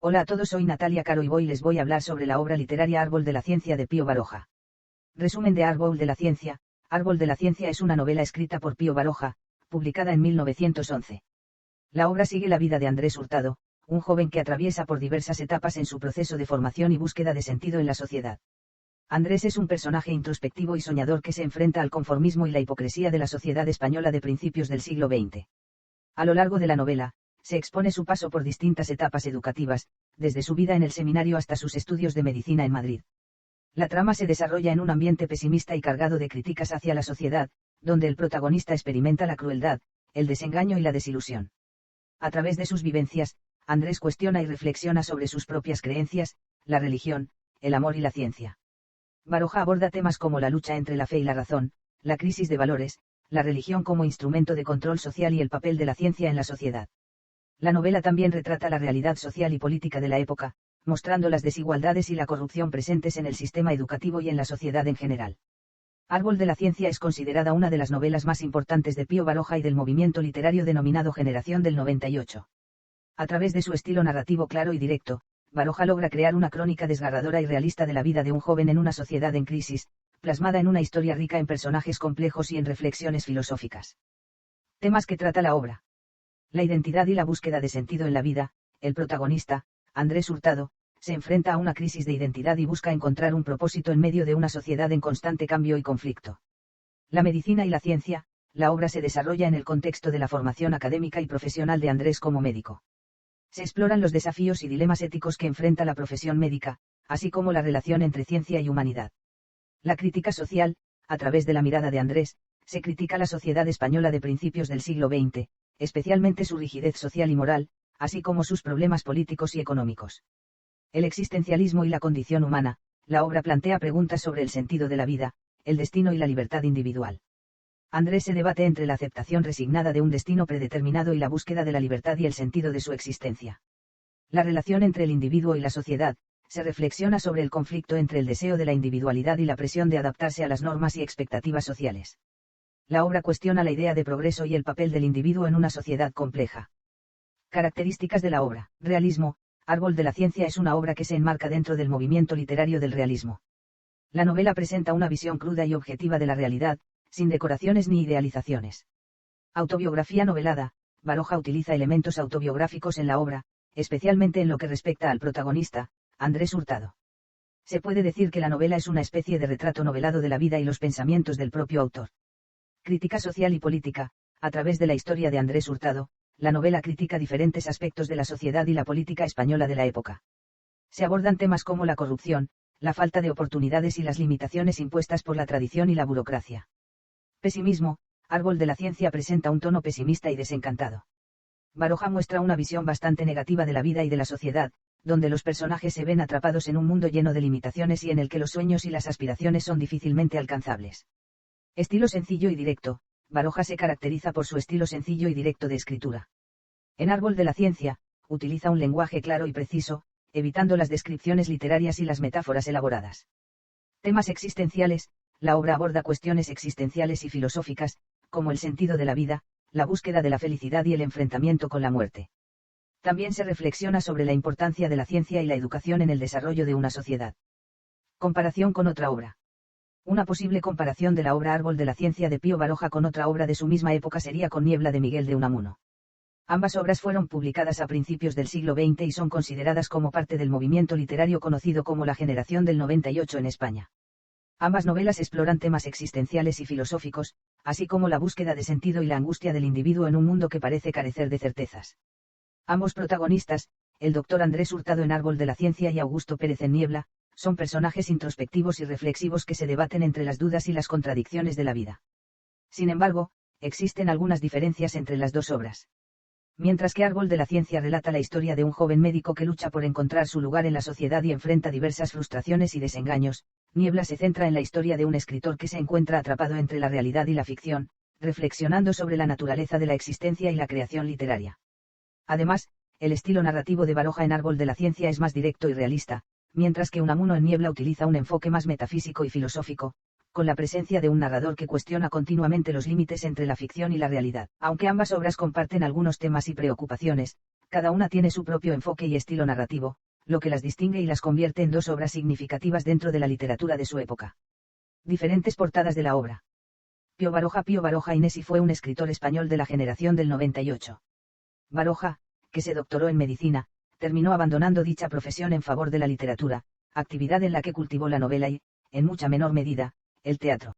Hola a todos, soy Natalia Caro y les voy a hablar sobre la obra literaria Árbol de la Ciencia de Pío Baroja. Resumen de Árbol de la Ciencia. Árbol de la Ciencia es una novela escrita por Pío Baroja, publicada en 1911. La obra sigue la vida de Andrés Hurtado, un joven que atraviesa por diversas etapas en su proceso de formación y búsqueda de sentido en la sociedad. Andrés es un personaje introspectivo y soñador que se enfrenta al conformismo y la hipocresía de la sociedad española de principios del siglo XX. A lo largo de la novela, se expone su paso por distintas etapas educativas, desde su vida en el seminario hasta sus estudios de medicina en Madrid. La trama se desarrolla en un ambiente pesimista y cargado de críticas hacia la sociedad, donde el protagonista experimenta la crueldad, el desengaño y la desilusión. A través de sus vivencias, Andrés cuestiona y reflexiona sobre sus propias creencias, la religión, el amor y la ciencia. Baroja aborda temas como la lucha entre la fe y la razón, la crisis de valores, la religión como instrumento de control social y el papel de la ciencia en la sociedad. La novela también retrata la realidad social y política de la época, mostrando las desigualdades y la corrupción presentes en el sistema educativo y en la sociedad en general. Árbol de la Ciencia es considerada una de las novelas más importantes de Pío Baroja y del movimiento literario denominado Generación del 98. A través de su estilo narrativo claro y directo, Baroja logra crear una crónica desgarradora y realista de la vida de un joven en una sociedad en crisis, plasmada en una historia rica en personajes complejos y en reflexiones filosóficas. Temas que trata la obra: la identidad y la búsqueda de sentido en la vida. El protagonista, Andrés Hurtado, se enfrenta a una crisis de identidad y busca encontrar un propósito en medio de una sociedad en constante cambio y conflicto. La medicina y la ciencia. La obra se desarrolla en el contexto de la formación académica y profesional de Andrés como médico. Se exploran los desafíos y dilemas éticos que enfrenta la profesión médica, así como la relación entre ciencia y humanidad. La crítica social. A través de la mirada de Andrés, se critica la sociedad española de principios del siglo XX, especialmente su rigidez social y moral, así como sus problemas políticos y económicos. El existencialismo y la condición humana. La obra plantea preguntas sobre el sentido de la vida, el destino y la libertad individual. Andrés se debate entre la aceptación resignada de un destino predeterminado y la búsqueda de la libertad y el sentido de su existencia. La relación entre el individuo y la sociedad. Se reflexiona sobre el conflicto entre el deseo de la individualidad y la presión de adaptarse a las normas y expectativas sociales. La obra cuestiona la idea de progreso y el papel del individuo en una sociedad compleja. Características de la obra. Realismo. Árbol de la Ciencia es una obra que se enmarca dentro del movimiento literario del realismo. La novela presenta una visión cruda y objetiva de la realidad, sin decoraciones ni idealizaciones. Autobiografía novelada. Baroja utiliza elementos autobiográficos en la obra, especialmente en lo que respecta al protagonista, Andrés Hurtado. Se puede decir que la novela es una especie de retrato novelado de la vida y los pensamientos del propio autor. Crítica social y política. A través de la historia de Andrés Hurtado, la novela critica diferentes aspectos de la sociedad y la política española de la época. Se abordan temas como la corrupción, la falta de oportunidades y las limitaciones impuestas por la tradición y la burocracia. Pesimismo. Árbol de la Ciencia presenta un tono pesimista y desencantado. Baroja muestra una visión bastante negativa de la vida y de la sociedad, donde los personajes se ven atrapados en un mundo lleno de limitaciones y en el que los sueños y las aspiraciones son difícilmente alcanzables. Estilo sencillo y directo. Baroja se caracteriza por su estilo sencillo y directo de escritura. En Árbol de la Ciencia, utiliza un lenguaje claro y preciso, evitando las descripciones literarias y las metáforas elaboradas. Temas existenciales. La obra aborda cuestiones existenciales y filosóficas, como el sentido de la vida, la búsqueda de la felicidad y el enfrentamiento con la muerte. También se reflexiona sobre la importancia de la ciencia y la educación en el desarrollo de una sociedad. Comparación con otra obra. Una posible comparación de la obra Árbol de la Ciencia de Pío Baroja con otra obra de su misma época sería con Niebla de Miguel de Unamuno. Ambas obras fueron publicadas a principios del siglo XX y son consideradas como parte del movimiento literario conocido como la Generación del 98 en España. Ambas novelas exploran temas existenciales y filosóficos, así como la búsqueda de sentido y la angustia del individuo en un mundo que parece carecer de certezas. Ambos protagonistas, el doctor Andrés Hurtado en Árbol de la Ciencia y Augusto Pérez en Niebla, son personajes introspectivos y reflexivos que se debaten entre las dudas y las contradicciones de la vida. Sin embargo, existen algunas diferencias entre las dos obras. Mientras que Árbol de la Ciencia relata la historia de un joven médico que lucha por encontrar su lugar en la sociedad y enfrenta diversas frustraciones y desengaños, Niebla se centra en la historia de un escritor que se encuentra atrapado entre la realidad y la ficción, reflexionando sobre la naturaleza de la existencia y la creación literaria. Además, el estilo narrativo de Baroja en Árbol de la Ciencia es más directo y realista, mientras que Unamuno en Niebla utiliza un enfoque más metafísico y filosófico, con la presencia de un narrador que cuestiona continuamente los límites entre la ficción y la realidad. Aunque ambas obras comparten algunos temas y preocupaciones, Cada una tiene su propio enfoque y estilo narrativo, lo que las distingue y las convierte en dos obras significativas dentro de la literatura de su época. Diferentes portadas de la obra. Pío Baroja Inesi fue un escritor español de la generación del 98. Baroja, que se doctoró en medicina, terminó abandonando dicha profesión en favor de la literatura, actividad en la que cultivó la novela y, en mucha menor medida, el teatro.